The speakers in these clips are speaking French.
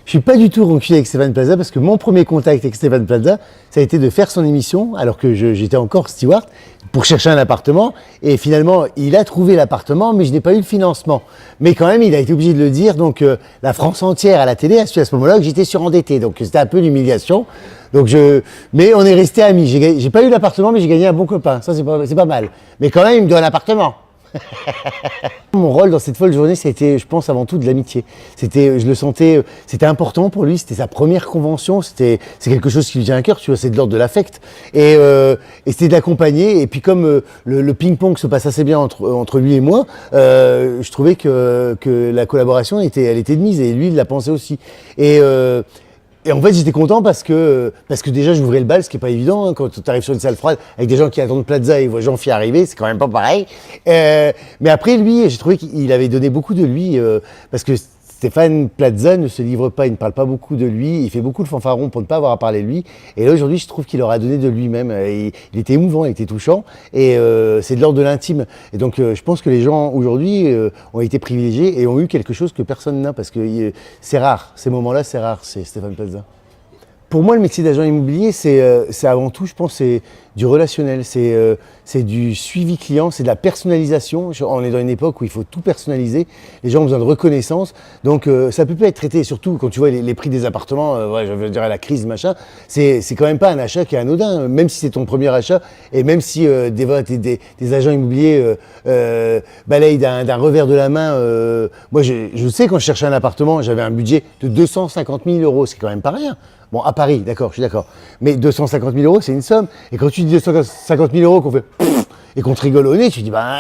Je suis pas du tout rancunier avec Stéphane Plaza parce que mon premier contact avec Stéphane Plaza, ça a été de faire son émission alors que j'étais encore steward pour chercher un appartement. Et finalement, il a trouvé l'appartement, mais je n'ai pas eu le financement. Mais quand même, il a été obligé de le dire. Donc, la France entière à la télé a su à ce moment-là que j'étais surendetté. Donc, c'était un peu l'humiliation. Mais on est resté amis. J'ai pas eu l'appartement, mais j'ai gagné un bon copain. Ça, c'est pas mal. Mais quand même, il me doit un appartement. Mon rôle dans cette folle journée, c'était, je pense, avant tout de l'amitié. Je le sentais, c'était important pour lui. C'était sa première convention. C'est quelque chose qui lui tient à cœur. Tu vois, c'est de l'ordre de l'affect. Et c'était de l'accompagner. Et puis comme le ping-pong se passe assez bien entre lui et moi, je trouvais que la collaboration elle était de mise. Et lui, il l'a pensé aussi. Et en fait, j'étais content parce que déjà, j'ouvrais le bal, ce qui n'est pas évident. Hein, quand tu arrives sur une salle froide avec des gens qui attendent Plaza et voient Jean-Phi arriver, c'est quand même pas pareil. Mais après, lui, j'ai trouvé qu'il avait donné beaucoup de lui parce que Stéphane Plaza ne se livre pas, il ne parle pas beaucoup de lui, il fait beaucoup de fanfaron pour ne pas avoir à parler de lui. Et là, aujourd'hui, je trouve qu'il leur a donné de lui-même. Il était émouvant, il était touchant et c'est de l'ordre de l'intime. Et donc, je pense que les gens, aujourd'hui, ont été privilégiés et ont eu quelque chose que personne n'a parce que c'est rare. Ces moments-là, c'est rare, c'est Stéphane Plaza. Pour moi, le métier d'agent immobilier, c'est avant tout, je pense, c'est du relationnel, c'est du suivi client, c'est de la personnalisation. On est dans une époque où il faut tout personnaliser. Les gens ont besoin de reconnaissance. Donc, ça peut pas être traité, surtout quand tu vois les prix des appartements, je veux dire la crise, machin. C'est quand même pas un achat qui est anodin, même si c'est ton premier achat et même si des agents immobiliers balayent d'un revers de la main. Moi, je sais, quand je cherchais un appartement, j'avais un budget de 250 000 €, c'est quand même pas rien. Bon, à Paris, d'accord, je suis d'accord. Mais 250 000 €, c'est une somme. Et quand tu dis 250 000 € qu'on fait et qu'on te rigole au nez, tu dis bah.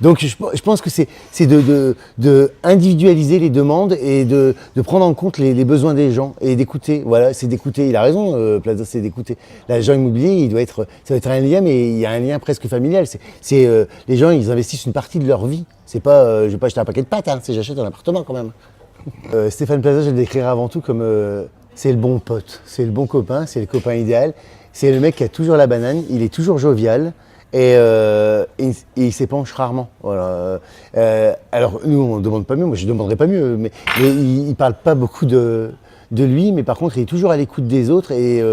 Donc je pense que c'est de individualiser les demandes et de prendre en compte les besoins des gens et d'écouter. Voilà, c'est d'écouter. Il a raison, Plaza, c'est d'écouter. L'agent immobilier, ça va être un lien, mais il y a un lien presque familial. Les gens, ils investissent une partie de leur vie. C'est pas, je vais pas acheter un paquet de pâtes, hein, c'est j'achète un appartement quand même. Stéphane Plaza, je le décrirais avant tout comme c'est le bon pote, c'est le bon copain, c'est le copain idéal. C'est le mec qui a toujours la banane, il est toujours jovial et il s'épanche rarement. Voilà. Alors nous, on ne demande pas mieux, moi je ne demanderais pas mieux, mais il ne parle pas beaucoup de lui, mais par contre il est toujours à l'écoute des autres et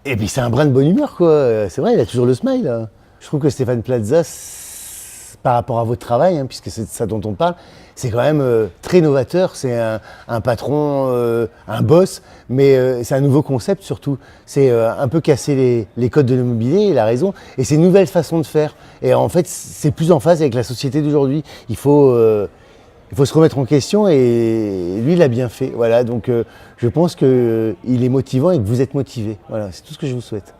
puis c'est un brin de bonne humeur, quoi. C'est vrai, il a toujours le smile. Hein. Je trouve que Stéphane Plaza, par rapport à votre travail, hein, puisque c'est de ça dont on parle, c'est quand même très novateur, c'est un patron, un boss, mais c'est un nouveau concept surtout. C'est un peu casser les codes de l'immobilier, il a raison, et c'est une nouvelle façon de faire. Et en fait, c'est plus en phase avec la société d'aujourd'hui. Il faut se remettre en question et lui, il a bien fait. Voilà, donc je pense qu'il est motivant et que vous êtes motivé. Voilà, c'est tout ce que je vous souhaite.